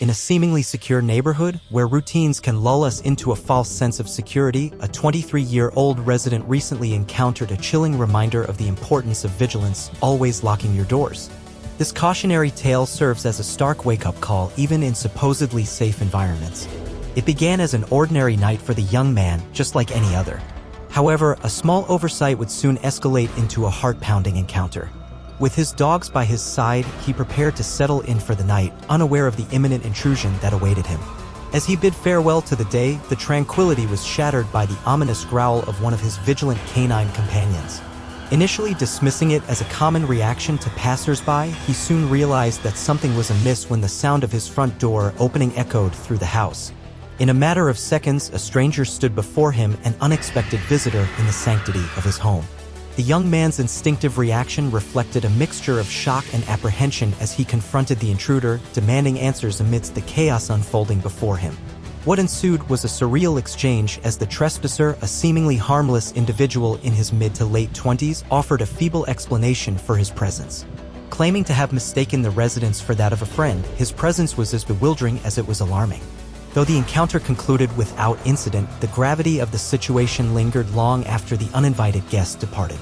In a seemingly secure neighborhood, where routines can lull us into a false sense of security, a 23-year-old resident recently encountered a chilling reminder of the importance of vigilance, always locking your doors. This cautionary tale serves as a stark wake-up call even in supposedly safe environments. It began as an ordinary night for the young man, just like any other. However, a small oversight would soon escalate into a heart-pounding encounter. With his dogs by his side, he prepared to settle in for the night, unaware of the imminent intrusion that awaited him. As he bid farewell to the day, the tranquility was shattered by the ominous growl of one of his vigilant canine companions. Initially dismissing it as a common reaction to passers-by, he soon realized that something was amiss when the sound of his front door opening echoed through the house. In a matter of seconds, a stranger stood before him, an unexpected visitor in the sanctity of his home. The young man's instinctive reaction reflected a mixture of shock and apprehension as he confronted the intruder, demanding answers amidst the chaos unfolding before him. What ensued was a surreal exchange as the trespasser, a seemingly harmless individual in his mid to late 20s, offered a feeble explanation for his presence. Claiming to have mistaken the residence for that of a friend, his presence was as bewildering as it was alarming. Though the encounter concluded without incident, the gravity of the situation lingered long after the uninvited guest departed.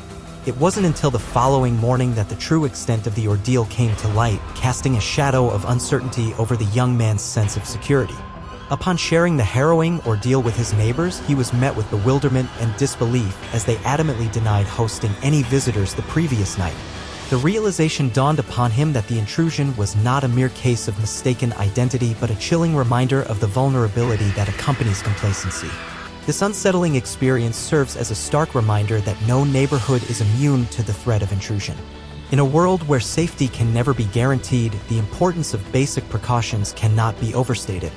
It wasn't until the following morning that the true extent of the ordeal came to light, casting a shadow of uncertainty over the young man's sense of security. Upon sharing the harrowing ordeal with his neighbors, he was met with bewilderment and disbelief as they adamantly denied hosting any visitors the previous night. The realization dawned upon him that the intrusion was not a mere case of mistaken identity but a chilling reminder of the vulnerability that accompanies complacency. This unsettling experience serves as a stark reminder that no neighborhood is immune to the threat of intrusion. In a world where safety can never be guaranteed, the importance of basic precautions cannot be overstated.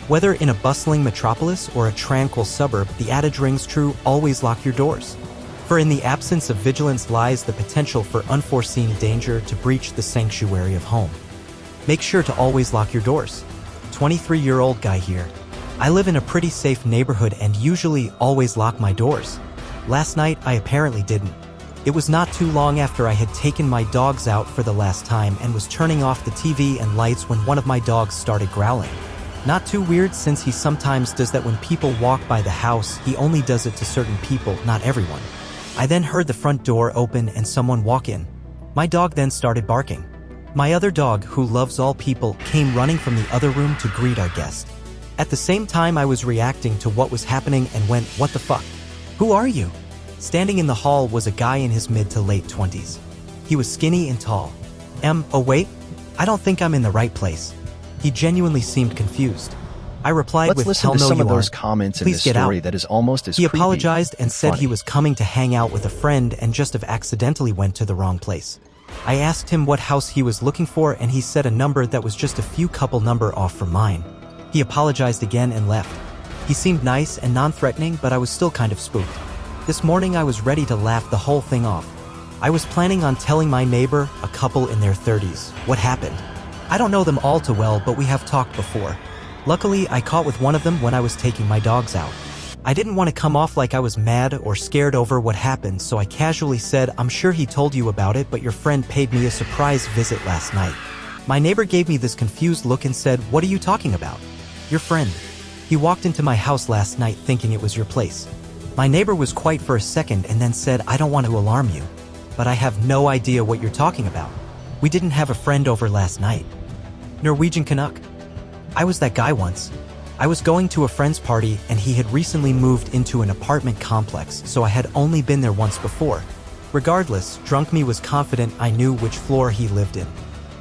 Whether in a bustling metropolis or a tranquil suburb, the adage rings true: always lock your doors. For in the absence of vigilance lies the potential for unforeseen danger to breach the sanctuary of home. Make sure to always lock your doors. 23-year-old guy here. I live in a pretty safe neighborhood and usually always lock my doors. Last night, I apparently didn't. It was not too long after I had taken my dogs out for the last time and was turning off the TV and lights when one of my dogs started growling. Not too weird since he sometimes does that when people walk by the house. He only does it to certain people, not everyone. I then heard the front door open and someone walk in. My dog then started barking. My other dog, who loves all people, came running from the other room to greet our guest. At the same time, I was reacting to what was happening and went, "What the fuck? Who are you?" Standing in the hall was a guy in his mid to late 20s. He was skinny and tall. Oh wait, I don't think I'm in the right place. He genuinely seemed confused. I replied Let's with, listen "Hell to no some you of those aren't. comments in Please this get story out." that is almost as He creepy apologized and said funny. he was coming to hang out with a friend and just have accidentally went to the wrong place. I asked him what house he was looking for and he said a number that was just a few couple number off from mine. He apologized again and left. He seemed nice and non-threatening, but I was still kind of spooked. This morning I was ready to laugh the whole thing off. I was planning on telling my neighbor, a couple in their 30s, what happened. I don't know them all too well, but we have talked before. Luckily, I caught with one of them when I was taking my dogs out. I didn't want to come off like I was mad or scared over what happened, so I casually said, "I'm sure he told you about it, but your friend paid me a surprise visit last night." My neighbor gave me this confused look and said, "What are you talking about?" "Your friend. He walked into my house last night thinking it was your place." My neighbor was quiet for a second and then said, "I don't want to alarm you, but I have no idea what you're talking about. We didn't have a friend over last night." Norwegian Canuck. I was that guy once. I was going to a friend's party and he had recently moved into an apartment complex, so I had only been there once before. Regardless, drunk me was confident I knew which floor he lived in.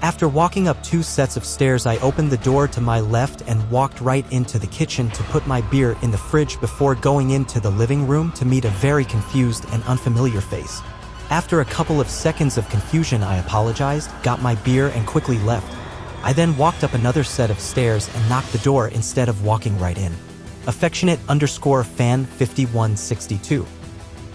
After walking up 2 sets of stairs, I opened the door to my left and walked right into the kitchen to put my beer in the fridge before going into the living room to meet a very confused and unfamiliar face. After a couple of seconds of confusion, I apologized, got my beer and quickly left. I then walked up another set of stairs and knocked the door instead of walking right in. Affectionate_fan5162.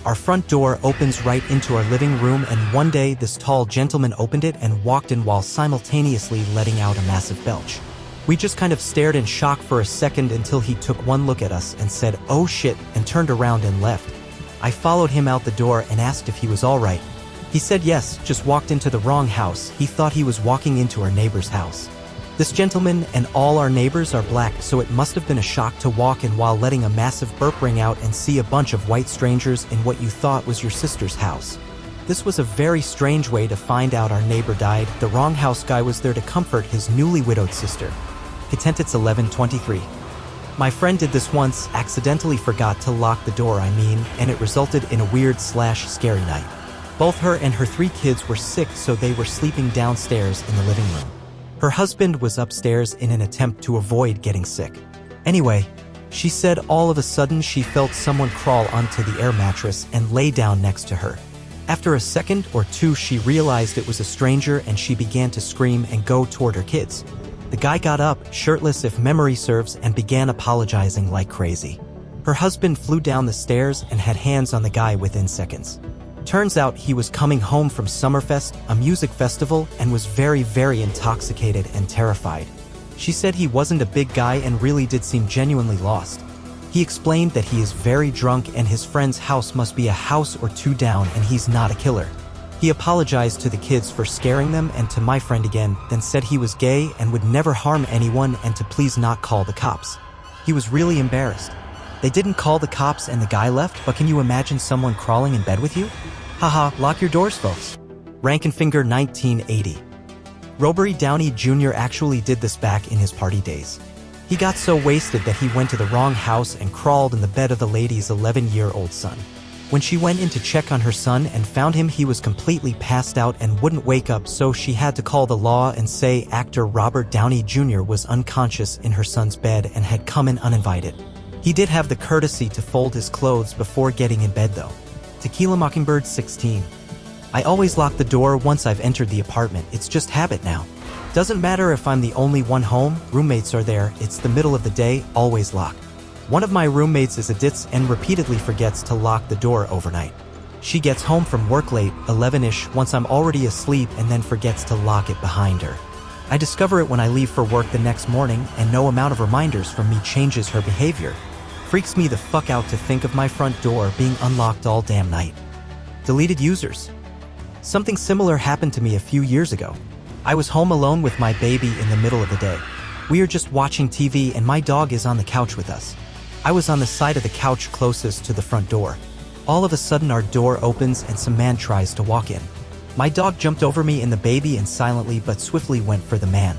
Our front door opens right into our living room, and one day this tall gentleman opened it and walked in while simultaneously letting out a massive belch. We just kind of stared in shock for a second until he took one look at us and said, "Oh shit," and turned around and left. I followed him out the door and asked if he was all right. He said yes, just walked into the wrong house. He thought he was walking into our neighbor's house. This gentleman and all our neighbors are black, so it must have been a shock to walk in while letting a massive burp ring out and see a bunch of white strangers in what you thought was your sister's house. This was a very strange way to find out our neighbor died. The wrong house guy was there to comfort his newly widowed sister. Contentits 11:23. My friend did this once, accidentally forgot to lock the door, and it resulted in a weird/scary night. Both her and her 3 kids were sick, so they were sleeping downstairs in the living room. Her husband was upstairs in an attempt to avoid getting sick. Anyway, she said all of a sudden she felt someone crawl onto the air mattress and lay down next to her. After a second or two, she realized it was a stranger and she began to scream and go toward her kids. The guy got up, shirtless if memory serves, and began apologizing like crazy. Her husband flew down the stairs and had hands on the guy within seconds. Turns out he was coming home from Summerfest, a music festival, and was very, very intoxicated and terrified. She said he wasn't a big guy and really did seem genuinely lost. He explained that he is very drunk and his friend's house must be a house or 2 down and he's not a killer. He apologized to the kids for scaring them and to my friend again, then said he was gay and would never harm anyone and to please not call the cops. He was really embarrassed. They didn't call the cops and the guy left, but can you imagine someone crawling in bed with you? Haha, lock your doors, folks. Rankenfinger 1980. Robert Downey Jr. actually did this back in his party days. He got so wasted that he went to the wrong house and crawled in the bed of the lady's 11-year-old son. When she went in to check on her son and found him, he was completely passed out and wouldn't wake up, so she had to call the law and say actor Robert Downey Jr. was unconscious in her son's bed and had come in uninvited. He did have the courtesy to fold his clothes before getting in bed though. Tequila Mockingbird 16. I always lock the door once I've entered the apartment, it's just habit now. Doesn't matter if I'm the only one home, roommates are there, it's the middle of the day, always lock. One of my roommates is a ditz and repeatedly forgets to lock the door overnight. She gets home from work late, 11-ish, once I'm already asleep, and then forgets to lock it behind her. I discover it when I leave for work the next morning, and no amount of reminders from me changes her behavior. Freaks me the fuck out to think of my front door being unlocked all damn night. Deleted users. Something similar happened to me a few years ago. I was home alone with my baby in the middle of the day. We are just watching TV and my dog is on the couch with us. I was on the side of the couch closest to the front door. All of a sudden our door opens and some man tries to walk in. My dog jumped over me and the baby and silently but swiftly went for the man.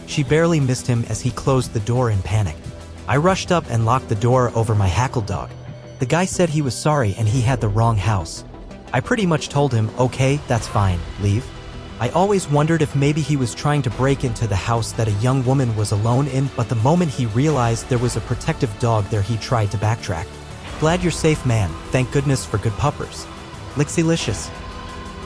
She barely missed him as he closed the door in panic. I rushed up and locked the door over my hackle dog. The guy said he was sorry and he had the wrong house. I pretty much told him, okay, that's fine, leave. I always wondered if maybe he was trying to break into the house that a young woman was alone in, but the moment he realized there was a protective dog there, he tried to backtrack. Glad you're safe, man. Thank goodness for good puppers. Lixilicious.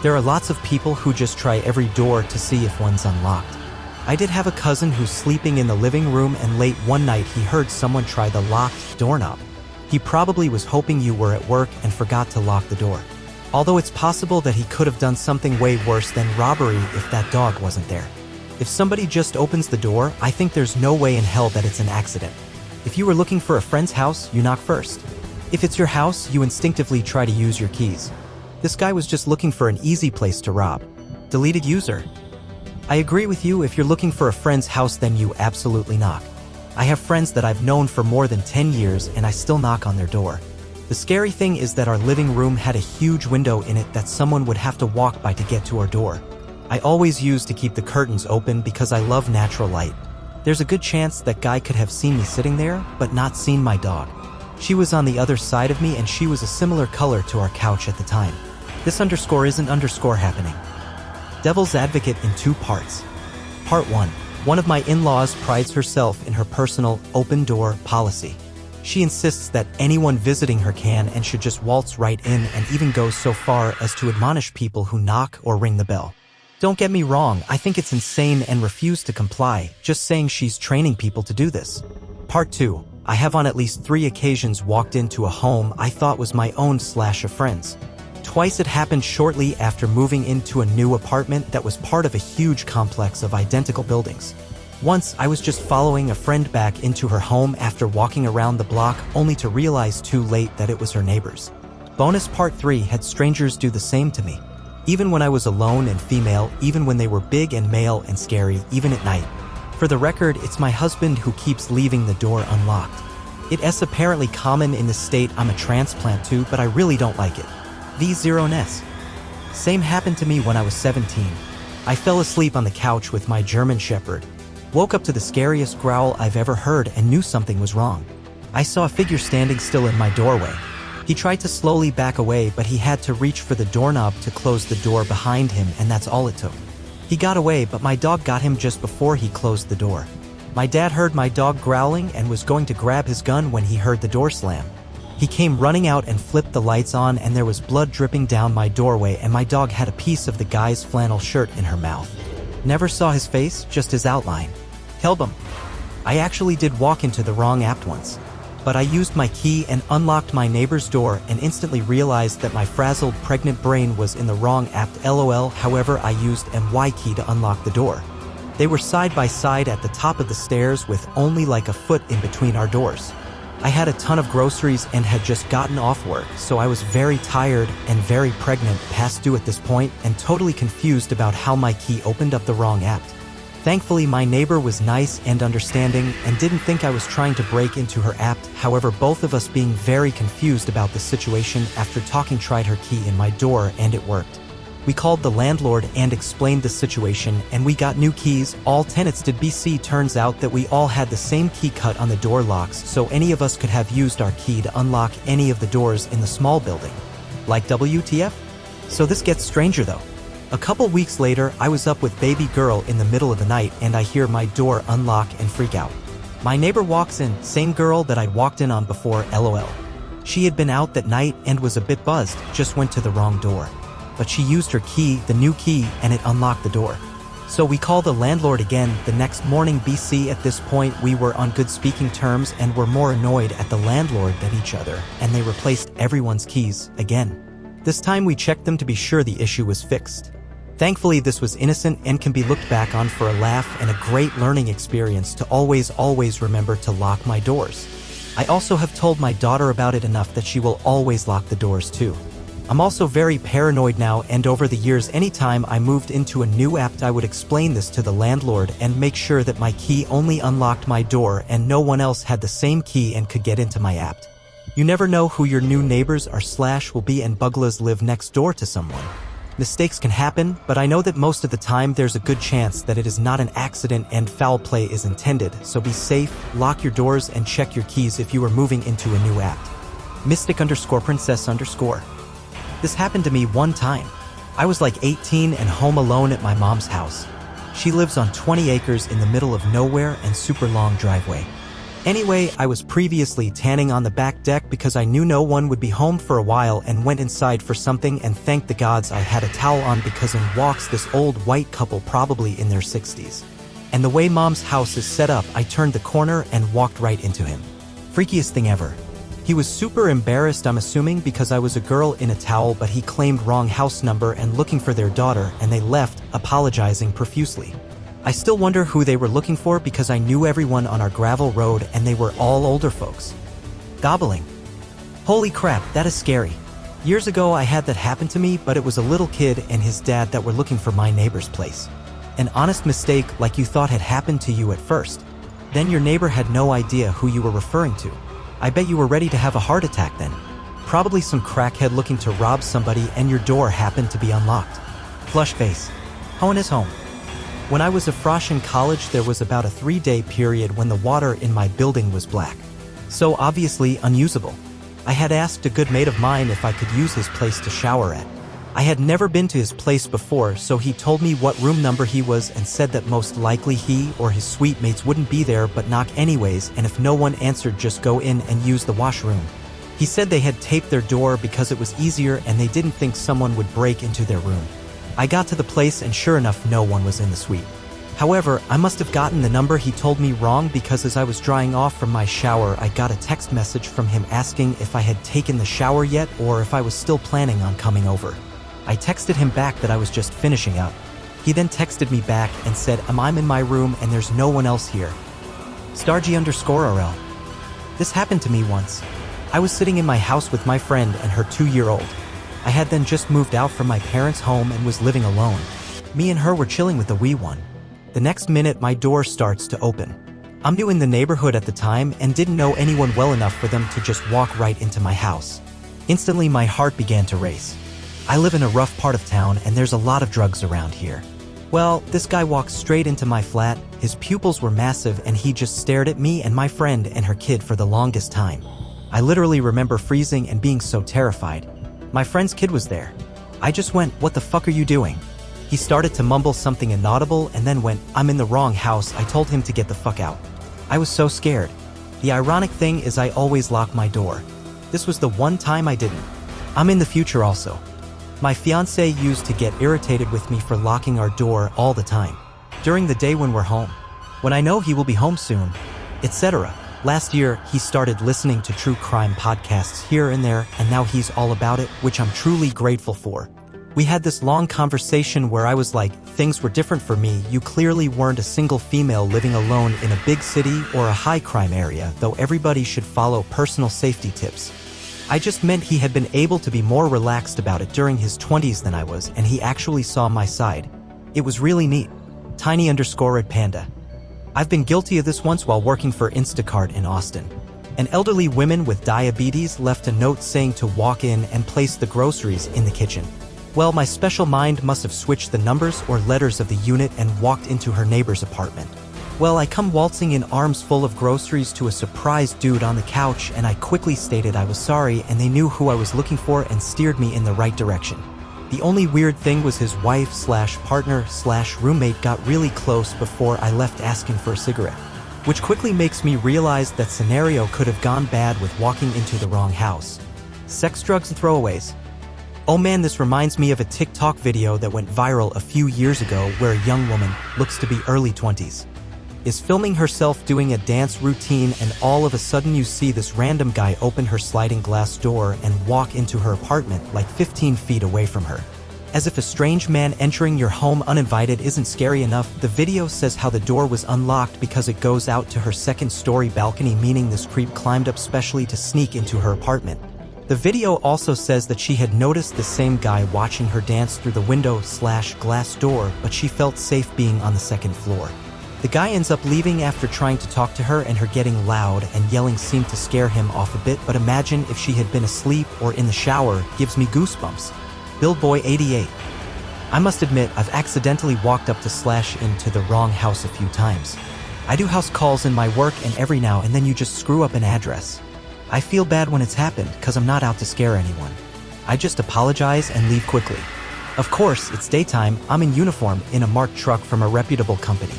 There are lots of people who just try every door to see if one's unlocked. I did have a cousin who's sleeping in the living room and late one night he heard someone try the locked doorknob. He probably was hoping you were at work and forgot to lock the door. Although it's possible that he could have done something way worse than robbery if that dog wasn't there. If somebody just opens the door, I think there's no way in hell that it's an accident. If you were looking for a friend's house, you knock first. If it's your house, you instinctively try to use your keys. This guy was just looking for an easy place to rob. Deleted user. I agree with you, if you're looking for a friend's house then you absolutely knock. I have friends that I've known for more than 10 years and I still knock on their door. The scary thing is that our living room had a huge window in it that someone would have to walk by to get to our door. I always used to keep the curtains open because I love natural light. There's a good chance that guy could have seen me sitting there, but not seen my dog. She was on the other side of me and she was a similar color to our couch at the time. This underscore isn't underscore happening. Devil's Advocate in 2 parts. Part 1. One of my in-laws prides herself in her personal open door policy. She insists that anyone visiting her can and should just waltz right in, and even goes so far as to admonish people who knock or ring the bell. Don't get me wrong, I think it's insane and refuse to comply, just saying she's training people to do this. Part 2. I have on at least 3 occasions walked into a home I thought was my own/a friend's. Twice it happened shortly after moving into a new apartment that was part of a huge complex of identical buildings. Once, I was just following a friend back into her home after walking around the block, only to realize too late that it was her neighbors. Bonus Part 3 had strangers do the same to me. Even when I was alone and female, even when they were big and male and scary, even at night. For the record, it's my husband who keeps leaving the door unlocked. It's apparently common in the state I'm a transplant to, but I really don't like it. V0ness. Same happened to me when I was 17. I fell asleep on the couch with my German Shepherd. Woke up to the scariest growl I've ever heard and knew something was wrong. I saw a figure standing still in my doorway. He tried to slowly back away, but he had to reach for the doorknob to close the door behind him, and that's all it took. He got away, but my dog got him just before he closed the door. My dad heard my dog growling and was going to grab his gun when he heard the door slam. He came running out and flipped the lights on, and there was blood dripping down my doorway, and my dog had a piece of the guy's flannel shirt in her mouth. Never saw his face, just his outline. Held him. I actually did walk into the wrong app once. But I used my key and unlocked my neighbor's door and instantly realized that my frazzled pregnant brain was in the wrong app. LOL. However, I used my key to unlock the door. They were side by side at the top of the stairs with only like a foot in between our doors. I had a ton of groceries and had just gotten off work, so I was very tired and very pregnant, past due at this point, and totally confused about how my key opened up the wrong app. Thankfully, my neighbor was nice and understanding and didn't think I was trying to break into her app. However, both of us being very confused about the situation after talking tried her key in my door and it worked. We called the landlord and explained the situation, and we got new keys. All tenants did. BC turns out that we all had the same key cut on the door locks, so any of us could have used our key to unlock any of the doors in the small building. Like WTF? So this gets stranger though. A couple weeks later, I was up with baby girl in the middle of the night and I hear my door unlock and freak out. My neighbor walks in, same girl that I'd walked in on before, LOL. She had been out that night and was a bit buzzed, just went to the wrong door. But she used her key, the new key, and it unlocked the door. So we call the landlord again the next morning. BC at this point we were on good speaking terms and were more annoyed at the landlord than each other, and they replaced everyone's keys again. This time we checked them to be sure the issue was fixed. Thankfully this was innocent and can be looked back on for a laugh and a great learning experience to always remember to lock my doors. I also have told my daughter about it enough that she will always lock the doors too. I'm also very paranoid now, and over the years anytime I moved into a new app I would explain this to the landlord and make sure that my key only unlocked my door and no one else had the same key and could get into my app. You never know who your new neighbors are / will be, and burglars live next door to someone. Mistakes can happen, but I know that most of the time there's a good chance that it is not an accident and foul play is intended, so be safe, lock your doors, and check your keys if you are moving into a new app. Mystic_princess_. This happened to me one time. I was like 18 and home alone at my mom's house. She lives on 20 acres in the middle of nowhere and super long driveway. Anyway, I was previously tanning on the back deck because I knew no one would be home for a while and went inside for something, and thank the gods I had a towel on because in walks this old white couple probably in their 60s. And the way mom's house is set up, I turned the corner and walked right into him. Freakiest thing ever. He was super embarrassed, I'm assuming because I was a girl in a towel, but he claimed wrong house number and looking for their daughter, and they left, apologizing profusely. I still wonder who they were looking for because I knew everyone on our gravel road and they were all older folks. Gobbling. Holy crap, that is scary. Years ago I had that happen to me, but it was a little kid and his dad that were looking for my neighbor's place. An honest mistake like you thought had happened to you at first. Then your neighbor had no idea who you were referring to. I bet you were ready to have a heart attack then. Probably some crackhead looking to rob somebody and your door happened to be unlocked. Flush face. Hone is home. When I was a frosh in college, there was about a 3-day period when the water in my building was black. So obviously unusable. I had asked a good mate of mine if I could use his place to shower at. I had never been to his place before, so he told me what room number he was and said that most likely he or his suite mates wouldn't be there but knock anyways, and if no one answered just go in and use the washroom. He said they had taped their door because it was easier and they didn't think someone would break into their room. I got to the place and sure enough no one was in the suite. However, I must have gotten the number he told me wrong because as I was drying off from my shower I got a text message from him asking if I had taken the shower yet or if I was still planning on coming over. I texted him back that I was just finishing up. He then texted me back and said I'm in my room and there's no one else here. Stargy_RL. This happened to me once. I was sitting in my house with my friend and her 2-year-old. I had then just moved out from my parents' home and was living alone. Me and her were chilling with the wee one. The next minute my door starts to open. I'm new in the neighborhood at the time and didn't know anyone well enough for them to just walk right into my house. Instantly my heart began to race. I live in a rough part of town and there's a lot of drugs around here. Well, this guy walked straight into my flat, his pupils were massive and he just stared at me and my friend and her kid for the longest time. I literally remember freezing and being so terrified. My friend's kid was there. I just went, "What the fuck are you doing?" He started to mumble something inaudible and then went, "I'm in the wrong house." I told him to get the fuck out. I was so scared. The ironic thing is I always lock my door. This was the one time I didn't. I'm in the future also. My fiancé used to get irritated with me for locking our door all the time. During the day when we're home. When I know he will be home soon, etc. Last year, he started listening to true crime podcasts here and there, and now he's all about it, which I'm truly grateful for. We had this long conversation where I was like, things were different for me. You clearly weren't a single female living alone in a big city or a high crime area, though everybody should follow personal safety tips. I just meant he had been able to be more relaxed about it during his 20s than I was, and he actually saw my side. It was really neat. Tiny_red panda. I've been guilty of this once while working for Instacart in Austin. An elderly woman with diabetes left a note saying to walk in and place the groceries in the kitchen. Well, my special mind must have switched the numbers or letters of the unit and walked into her neighbor's apartment. Well, I come waltzing in arms full of groceries to a surprised dude on the couch, and I quickly stated I was sorry and they knew who I was looking for and steered me in the right direction. The only weird thing was his wife/partner/roommate got really close before I left asking for a cigarette. Which quickly makes me realize that scenario could have gone bad with walking into the wrong house. Sex, drugs, and throwaways. Oh man, this reminds me of a TikTok video that went viral a few years ago where a young woman, looks to be early 20s, is filming herself doing a dance routine, and all of a sudden you see this random guy open her sliding glass door and walk into her apartment like 15 feet away from her. As if a strange man entering your home uninvited isn't scary enough, the video says how the door was unlocked because it goes out to her second-story balcony, meaning this creep climbed up specially to sneak into her apartment. The video also says that she had noticed the same guy watching her dance through the window/glass door, but she felt safe being on the second floor. The guy ends up leaving after trying to talk to her, and her getting loud and yelling seemed to scare him off a bit, but imagine if she had been asleep or in the shower, gives me goosebumps. Billboy88. I must admit, I've accidentally walked up to into the wrong house a few times. I do house calls in my work, and every now and then you just screw up an address. I feel bad when it's happened, cause I'm not out to scare anyone. I just apologize and leave quickly. Of course, it's daytime, I'm in uniform, in a marked truck from a reputable company.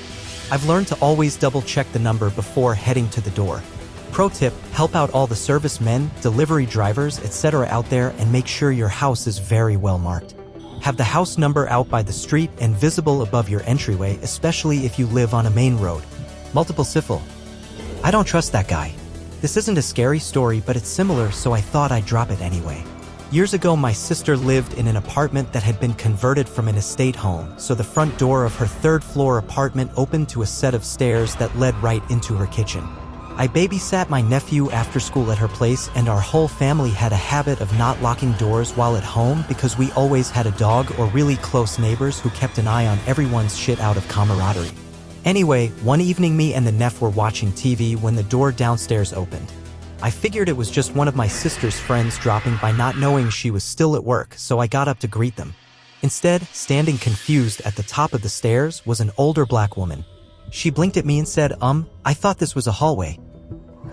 I've learned to always double-check the number before heading to the door. Pro tip, help out all the servicemen, delivery drivers, etc. out there and make sure your house is very well marked. Have the house number out by the street and visible above your entryway, especially if you live on a main road. Multiple syphil. I don't trust that guy. This isn't a scary story, but it's similar, so I thought I'd drop it anyway. Years ago, my sister lived in an apartment that had been converted from an estate home, so the front door of her third-floor apartment opened to a set of stairs that led right into her kitchen. I babysat my nephew after school at her place, and our whole family had a habit of not locking doors while at home because we always had a dog or really close neighbors who kept an eye on everyone's shit out of camaraderie. Anyway, one evening me and the nephew were watching TV when the door downstairs opened. I figured it was just one of my sister's friends dropping by, not knowing she was still at work, so I got up to greet them. Instead, standing confused at the top of the stairs was an older black woman. She blinked at me and said, I thought this was a hallway.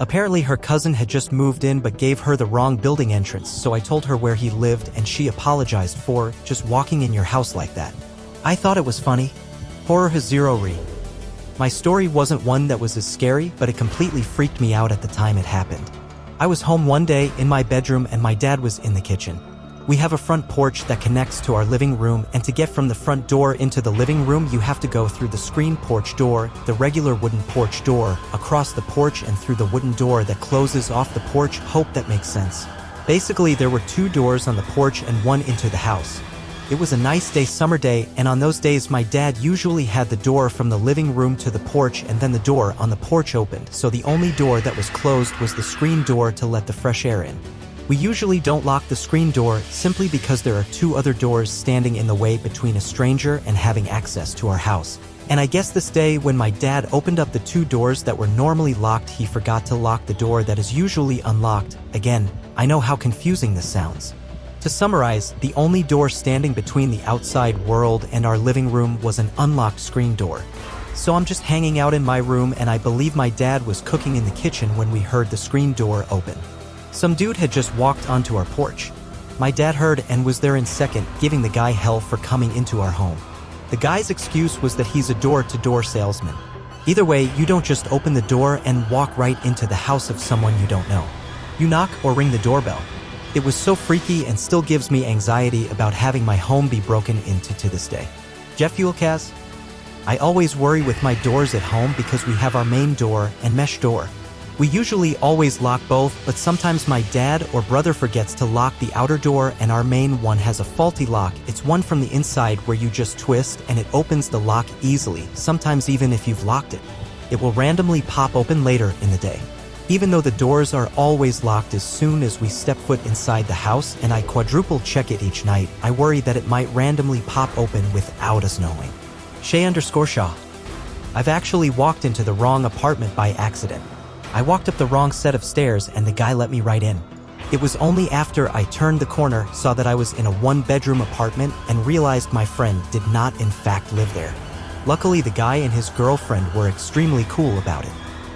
Apparently her cousin had just moved in but gave her the wrong building entrance, so I told her where he lived and she apologized for just walking in your house like that. I thought it was funny. Horror has zero re. My story wasn't one that was as scary, but it completely freaked me out at the time it happened. I was home one day in my bedroom and my dad was in the kitchen. We have a front porch that connects to our living room, and to get from the front door into the living room you have to go through the screen porch door, the regular wooden porch door, across the porch and through the wooden door that closes off the porch. Hope that makes sense. Basically, there were two doors on the porch and one into the house. It was a nice day, summer day, and on those days my dad usually had the door from the living room to the porch and then the door on the porch opened, so the only door that was closed was the screen door to let the fresh air in. We usually don't lock the screen door simply because there are two other doors standing in the way between a stranger and having access to our house. And I guess this day, when my dad opened up the two doors that were normally locked, he forgot to lock the door that is usually unlocked. Again, I know how confusing this sounds. To summarize, the only door standing between the outside world and our living room was an unlocked screen door. So I'm just hanging out in my room, and I believe my dad was cooking in the kitchen when we heard the screen door open. Some dude had just walked onto our porch. My dad heard and was there in second, giving the guy hell for coming into our home. The guy's excuse was that he's a door-to-door salesman. Either way, you don't just open the door and walk right into the house of someone you don't know. You knock or ring the doorbell. It was so freaky and still gives me anxiety about having my home be broken into to this day. Jet fuel, Kaz? I always worry with my doors at home because we have our main door and mesh door. We usually always lock both, but sometimes my dad or brother forgets to lock the outer door and our main one has a faulty lock. It's one from the inside where you just twist and it opens the lock easily, sometimes even if you've locked it. It will randomly pop open later in the day. Even though the doors are always locked as soon as we step foot inside the house and I quadruple check it each night, I worry that it might randomly pop open without us knowing. Shay_Shaw. I've actually walked into the wrong apartment by accident. I walked up the wrong set of stairs and the guy let me right in. It was only after I turned the corner, saw that I was in a one-bedroom apartment, and realized my friend did not in fact live there. Luckily, the guy and his girlfriend were extremely cool about it.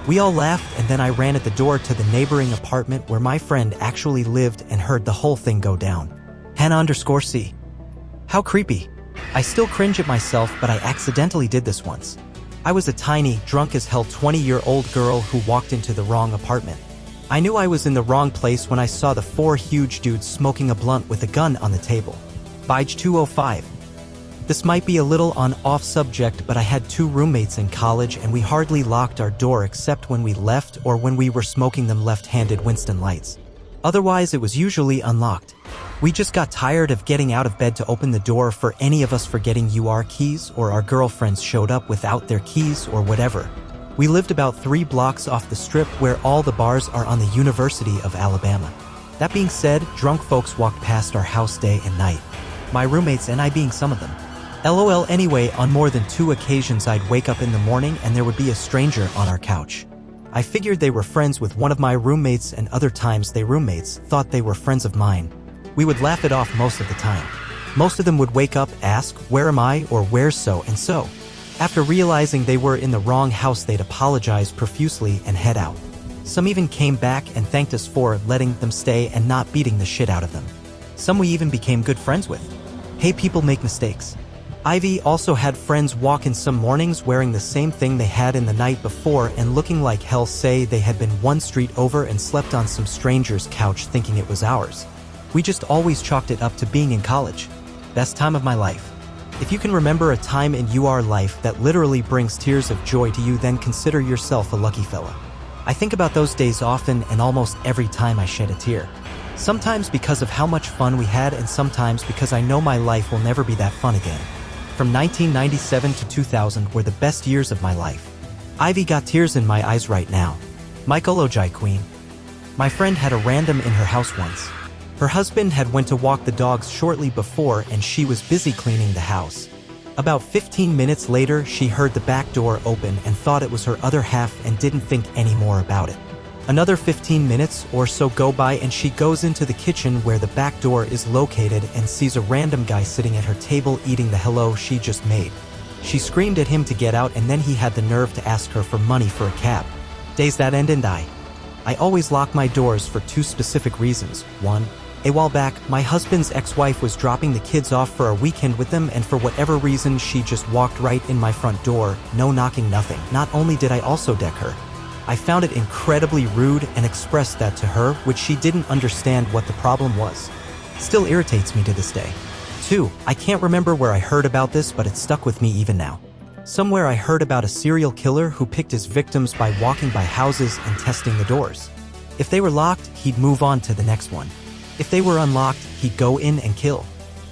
We all laughed, and then I ran at the door to the neighboring apartment where my friend actually lived and heard the whole thing go down. Hannah_C. How creepy. I still cringe at myself, but I accidentally did this once. I was a tiny, drunk-as-hell 20-year-old girl who walked into the wrong apartment. I knew I was in the wrong place when I saw the four huge dudes smoking a blunt with a gun on the table. Bige 205. This might be a little on off subject, but I had two roommates in college and we hardly locked our door except when we left or when we were smoking them left-handed Winston lights. Otherwise, it was usually unlocked. We just got tired of getting out of bed to open the door for any of us forgetting our keys, or our girlfriends showed up without their keys or whatever. We lived about 3 blocks off the strip where all the bars are on the University of Alabama. That being said, drunk folks walked past our house day and night. My roommates and I being some of them. LOL. Anyway, on more than 2 occasions I'd wake up in the morning and there would be a stranger on our couch. I figured they were friends with one of my roommates, and other times they roommates thought they were friends of mine. We would laugh it off most of the time. Most of them would wake up, ask, "Where am I?" or "Where's so and so?" After realizing they were in the wrong house, they'd apologize profusely and head out. Some even came back and thanked us for letting them stay and not beating the shit out of them. Some we even became good friends with. Hey, people make mistakes. Ivy also had friends walk in some mornings wearing the same thing they had in the night before and looking like hell, say they had been one street over and slept on some stranger's couch thinking it was ours. We just always chalked it up to being in college. Best time of my life. If you can remember a time in your life that literally brings tears of joy to you, then consider yourself a lucky fella. I think about those days often, and almost every time I shed a tear. Sometimes because of how much fun we had, and sometimes because I know my life will never be that fun again. From 1997 to 2000 were the best years of my life. Ivy got tears in my eyes right now. Michael Ojai Queen. My friend had a random in her house once. Her husband had went to walk the dogs shortly before and she was busy cleaning the house. About 15 minutes later, she heard the back door open and thought it was her other half and didn't think any more about it. Another 15 minutes or so go by and she goes into the kitchen where the back door is located and sees a random guy sitting at her table eating the hello she just made. She screamed at him to get out, and then he had the nerve to ask her for money for a cab. Days that end and die. I always lock my doors for 2 specific reasons. 1. A while back, my husband's ex-wife was dropping the kids off for a weekend with them, and for whatever reason she just walked right in my front door, no knocking, nothing. Not only did I also deck her, I found it incredibly rude and expressed that to her, which she didn't understand what the problem was. Still irritates me to this day. 2. I can't remember where I heard about this, but it stuck with me even now. Somewhere I heard about a serial killer who picked his victims by walking by houses and testing the doors. If they were locked, he'd move on to the next one. If they were unlocked, he'd go in and kill.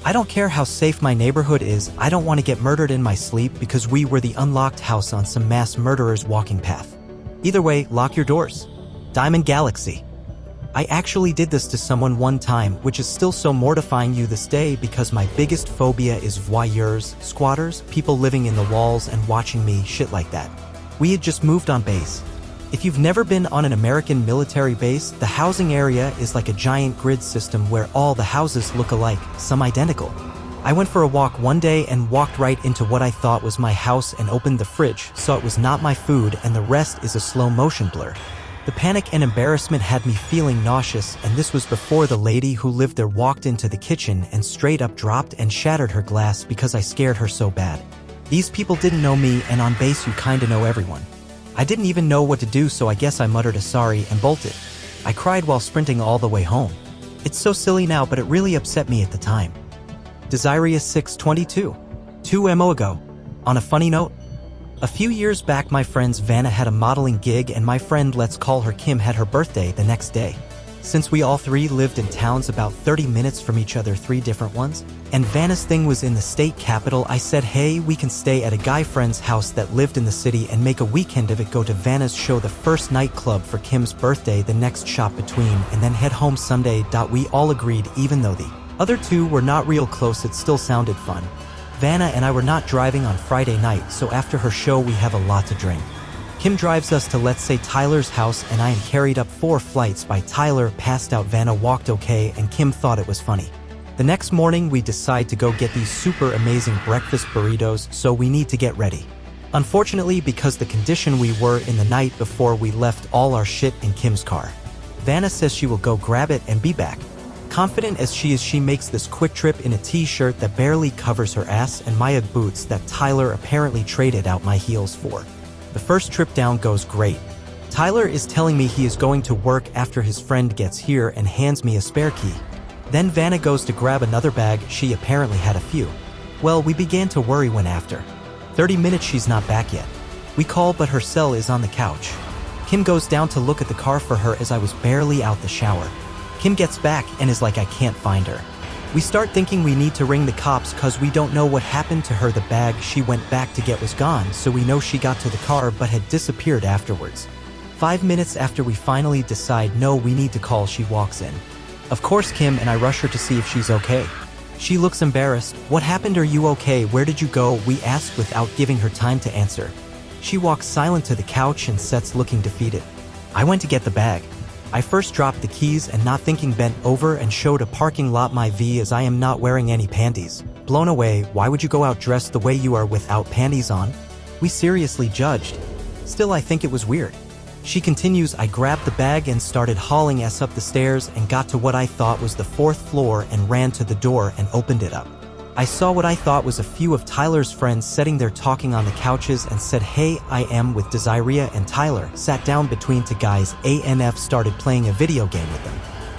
I don't care how safe my neighborhood is, I don't want to get murdered in my sleep because we were the unlocked house on some mass murderer's walking path. Either way, lock your doors. Diamond Galaxy. I actually did this to someone one time, which is still so mortifying to this day because my biggest phobia is voyeurs, squatters, people living in the walls and watching me, shit like that. We had just moved on base. If you've never been on an American military base, the housing area is like a giant grid system where all the houses look alike, some identical. I went for a walk one day and walked right into what I thought was my house and opened the fridge, saw it was not my food and the rest is a slow motion blur. The panic and embarrassment had me feeling nauseous, and this was before the lady who lived there walked into the kitchen and straight up dropped and shattered her glass because I scared her so bad. These people didn't know me, and on base you kinda know everyone. I didn't even know what to do, so I guess I muttered a sorry and bolted. I cried while sprinting all the way home. It's so silly now, but it really upset me at the time. Desiree 622. 2 mo ago. On a funny note, a few years back my friend's Vanna had a modeling gig and my friend, let's call her Kim, had her birthday the next day. Since we all three lived in towns about 30 minutes from each other, 3 different ones, and Vanna's thing was in the state capital, I said, hey, we can stay at a guy friend's house that lived in the city and make a weekend of it, go to Vanna's show the first nightclub for Kim's birthday, the next shop between, and then head home Sunday. We all agreed, even though the other two were not real close, it still sounded fun. Vanna and I were not driving on Friday night, so after her show we have a lot to drink. Kim drives us to, let's say, Tyler's house, and I am carried up 4 flights by Tyler, passed out. Vanna walked okay and Kim thought it was funny. The next morning we decide to go get these super amazing breakfast burritos, so we need to get ready. Unfortunately, because the condition we were in the night before, we left all our shit in Kim's car. Vanna says she will go grab it and be back. Confident as she is, she makes this quick trip in a t-shirt that barely covers her ass and my Ugg boots that Tyler apparently traded out my heels for. The first trip down goes great. Tyler is telling me he is going to work after his friend gets here and hands me a spare key. Then Vanna goes to grab another bag, she apparently had a few. Well, we began to worry when after 30 minutes she's not back yet. We call, but her cell is on the couch. Kim goes down to look at the car for her as I was barely out the shower. Kim gets back and is like, I can't find her. We start thinking we need to ring the cops cause we don't know what happened to her. The bag she went back to get was gone, so we know she got to the car but had disappeared afterwards. 5 minutes after we finally decide no, we need to call, she walks in. Of course Kim and I rush her to see if she's okay. She looks embarrassed. What happened? Are you okay? Where did you go? We asked without giving her time to answer. She walks silent to the couch and sits looking defeated. I went to get the bag. I first dropped the keys and, not thinking, bent over and showed a parking lot my V as I am not wearing any panties. Blown away. Why would you go out dressed the way you are without panties on? We seriously judged. Still, I think it was weird. She continues, I grabbed the bag and started hauling ass up the stairs and got to what I thought was the 4th floor and ran to the door and opened it up. I saw what I thought was a few of Tyler's friends sitting there talking on the couches and said, hey, I am with Desiree and Tyler. Sat down between 2 guys. ANF started playing a video game with them.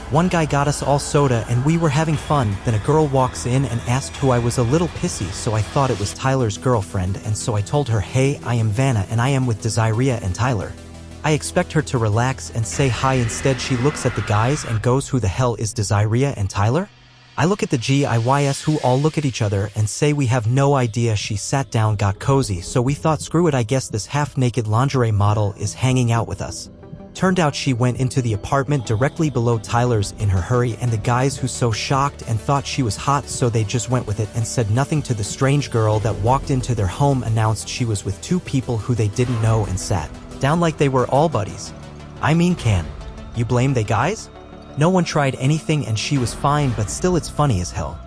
One guy got us all soda and we were having fun. Then a girl walks in and asked who I was, a little pissy, so I thought it was Tyler's girlfriend, and so I told her, hey, I am Vanna and I am with Desiree and Tyler. I expect her to relax and say hi. Instead she looks at the guys and goes, who the hell is Desiree and Tyler? I look at the GIYs who all look at each other and say we have no idea. She sat down, got cozy, so we thought, screw it, I guess this half-naked lingerie model is hanging out with us. Turned out she went into the apartment directly below Tyler's in her hurry, and the guys who so shocked and thought she was hot, so they just went with it and said nothing to the strange girl that walked into their home, announced she was with 2 people who they didn't know, and sat down like they were all buddies. I mean, can you blame they guys? No one tried anything and she was fine, but still it's funny as hell.